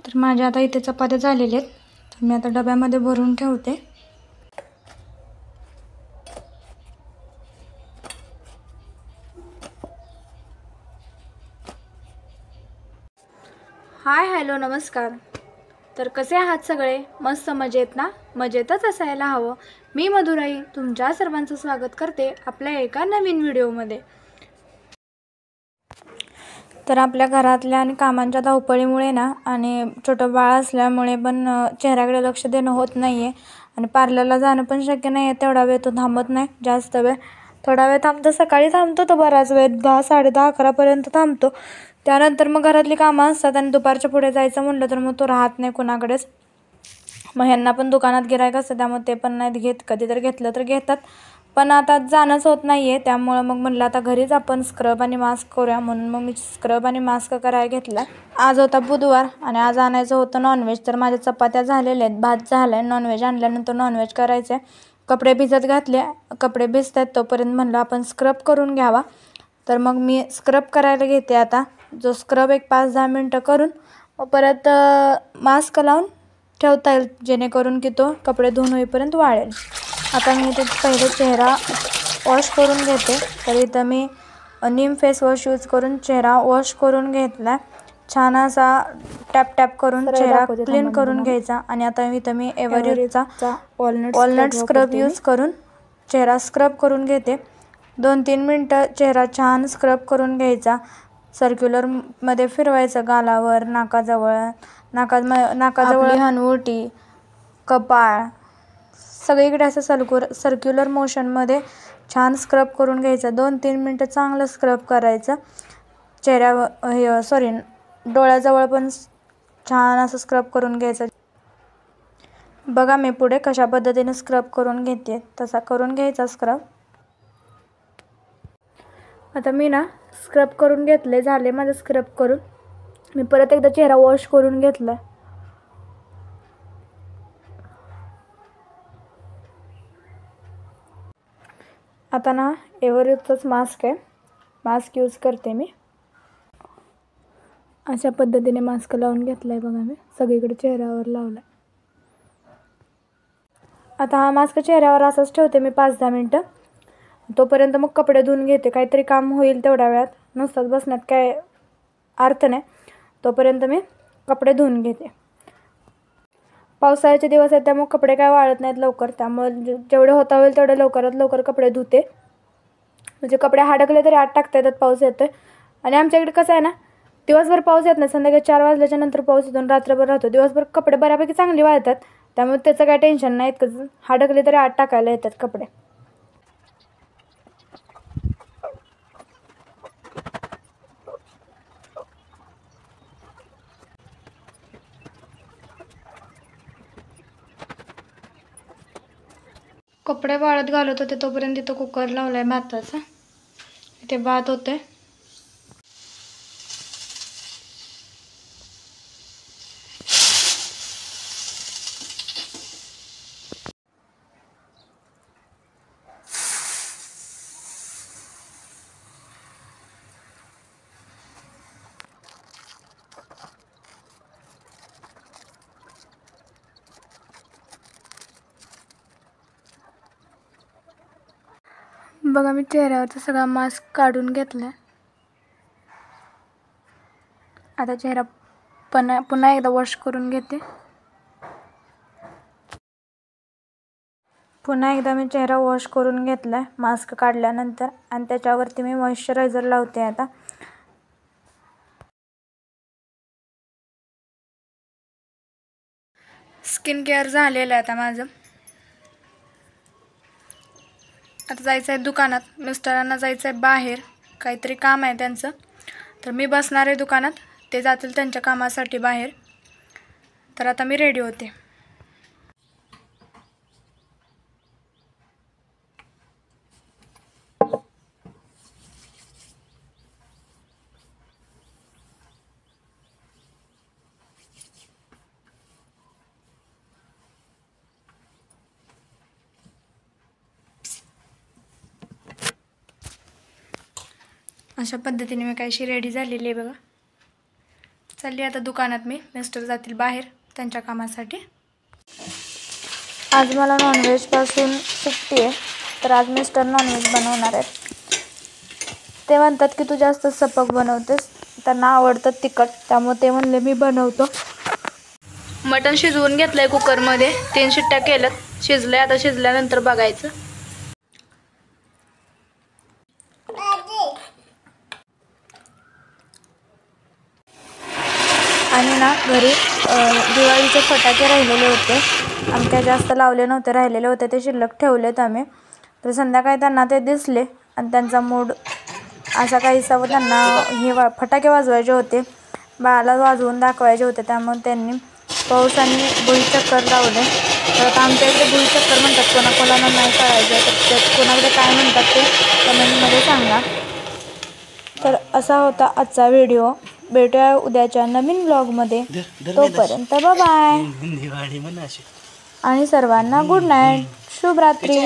तर माझ्या आता इथे चपात्या झालेल्या आहेत, तर मी आता डब्यामध्ये भरून ठेवते. हाय हॅलो नमस्कार. तर कसे आहात सगळे? मस्त मजेत ना? मजेतच असायला हवं. मी मधुराई तुमच्या सर्वांचं स्वागत करते आपल्या एका नवीन व्हिडिओमध्ये. तर आपल्या घरातल्या आणि कामांच्या धावपळीमुळे ना आणि छोटं बाळ असल्यामुळे पण चेहऱ्याकडे लक्ष देणं होत नाही आहे आणि पार्लरला जाणं पण शक्य नाही आहे. तेवढा वेळ तो थांबत नाही, जास्त वेळ. थोडा वेळ थांबतो, सकाळी थांबतो तो बराच वेळ, 10, 10:30, 11पर्यंत थांबतो. त्यानंतर मग घरातली कामं असतात आणि दुपारच्या पुढे जायचं म्हटलं तर मग तो राहत नाही कुणाकडेच. मग ह्यांना पण दुकानात गिऱ्हाईक असतं, त्यामुळे ते पण नाहीत घेत. कधीतरी घेतलं तर घेतात, पण आता जाणंच होत नाही आहे. त्यामुळं मग म्हणलं आता घरीच आपण स्क्रब आणि मास्क करूया, म्हणून मग मी स्क्रब आणि मास्क करायला घेतला. आज होता बुधवार आणि आज आणायचं होतं नॉनव्हेज. तर माझ्या चपात्या झालेल्या आहेत, भात झाला आहे. नॉनव्हेज आणल्यानंतर नॉनव्हेज करायचं आहे. कपडे भिजत घातले, कपडे भिजत आहेत तोपर्यंत म्हणलं आपण स्क्रब करून घ्यावा. तर मग मी स्क्रब करायला घेते आता. जो स्क्रब एक 5-10 मिनटं करून परत मास्क लावून ठेवता येईल, जेणेकरून की तो कपडे धुवून होईपर्यंत वाळेल. आता मी इथे पहिले चेहरा वॉश करून घेते. तर इथं मी नीम फेस वॉश यूज करून चेहरा वॉश करून घेतला. छान असा टॅप टॅप करून चेहरा क्लीन करून घ्यायचा. आणि आता इथं मी एव्हरेस्टचा वॉलनट स्क्रब यूज करून चेहरा स्क्रब करून घेते. 2-3 मिनटं चेहरा छान स्क्रब करून घ्यायचा. सर्क्युलरमध्ये फिरवायचं, गालावर, नाकाजवळ, हनुवटी, कपाळ, सगळीकडे असं सर्क्युलर मोशनमध्ये छान स्क्रब करून घ्यायचं. 2-3 मिनटं चांगलं स्क्रब करायचं. डोळ्याजवळ पण छान असं स्क्रब करून घ्यायचं. बघा मी पुढे कशा पद्धतीने स्क्रब करून घेते, तसा करून घ्यायचा स्क्रब. आता मी ना स्क्रब करून घेतले, झाले माझं स्क्रब करून. मी परत एकदा चेहरा वॉश करून घेतला. आता ना एव्हरेस्टचाच मास्क आहे, मास्क यूज करते मी. अशा पद्धतीने मास्क लावून घेतला आहे बघा, मी सगळीकडे चेहऱ्यावर लावला. आता हा मास्क चेहऱ्यावर असाच ठेवते मी 5-10 मिनटं. तोपर्यंत मग कपडे धुवून घेते. काहीतरी काम होईल तेवढ्या वेळात, नुसताच बसण्यात काय अर्थ नाही. तोपर्यंत मी कपडे धुवून घेते. पावसाळ्याचे दिवस आहेत त्यामुळे कपडे काय वाळत नाहीत लवकर, त्यामुळे जेवढे होता होईल तेवढे लवकरात लवकर कपडे धुते. म्हणजे कपडे हडकले तरी आत टाकता येतात, पाऊस येतोय. आणि आमच्या इकडे कसं आहे ना, दिवसभर पाऊस येत नाही, संध्याकाळी 4 वाजल्याच्या नंतर पाऊस येतो आणि रात्रभर राहतो. दिवसभर कपडे बऱ्यापैकी चांगली वाळतात, त्यामुळे त्याचं काय टेन्शन नाही. इतकं हडकले तरी आत टाकायला येतात कपडे. कपडे वाळत घालत होते तोपर्यंत इथं कुकर लावलाय भाताचा. इथे भात होते. बघा मी चेहऱ्यावरचा सगळा मास्क काढून घेतला. आता चेहरा पुन्हा एकदा वॉश करून घेते. पुन्हा एकदा मी चेहरा वॉश करून घेतला मास्क काढल्यानंतर, आणि त्याच्यावरती मी मॉइश्चरायझर लावते. आता स्किन केअर झालेलं आहे आता माझं. आता जायचं आहे दुकानात, मिस्टरांना जायचं आहे बाहेर, काहीतरी काम आहे त्यांचं. तर मी बसणार आहे दुकानात, ते जातील त्यांच्या कामासाठी बाहेर. तर आता मी रेडी होते. अशा पद्धतीने मी काहीशी रेडी झालेली आहे बघा. चालली आता दुकानात मी. मिस्टर जातील बाहेर त्यांच्या कामासाठी. आज मला नॉनव्हेजपासून सुट्टी आहे, तर आज मिस्टर नॉनव्हेज बनवणार आहेत. ते म्हणतात की तू जास्त सपक बनवतेस, त्यांना आवडतं तिखट, त्यामुळे ते म्हणले मी बनवतो. मटण शिजवून घेतलंय कुकरमध्ये, 3 शिट्ट्या केल्यात. शिजलंय, आता शिजल्यानंतर बघायचं. आणि ना घरी दिवाळीचे फटाके राहिलेले होते, आम्ही काय जास्त लावले नव्हते, राहिलेले होते ते शिल्लक ठेवलेत आम्ही. तर संध्याकाळी त्यांना ते दिसले आणि त्यांचा मूड असा काहीसा, त्यांना हे फटाके वाजवायचे होते, बाळाला वाजवून दाखवायचे होते. त्यामुळे त्यांनी पाऊस आणि भुईचक्कर लावले. तर आता आमच्या इकडे भुईचक्कर म्हणतात, कोणाकोणाला नाही कळायचं तर ते कोणाकडे काय म्हणतात ते कमेंटमध्ये सांगा. तर असा होता आजचा व्हिडिओ. भेटूया उद्याच्या नवीन व्लॉगमध्ये. तोपर्यंत बाय आणि सर्वांना गुड नाईट, शुभरात्री.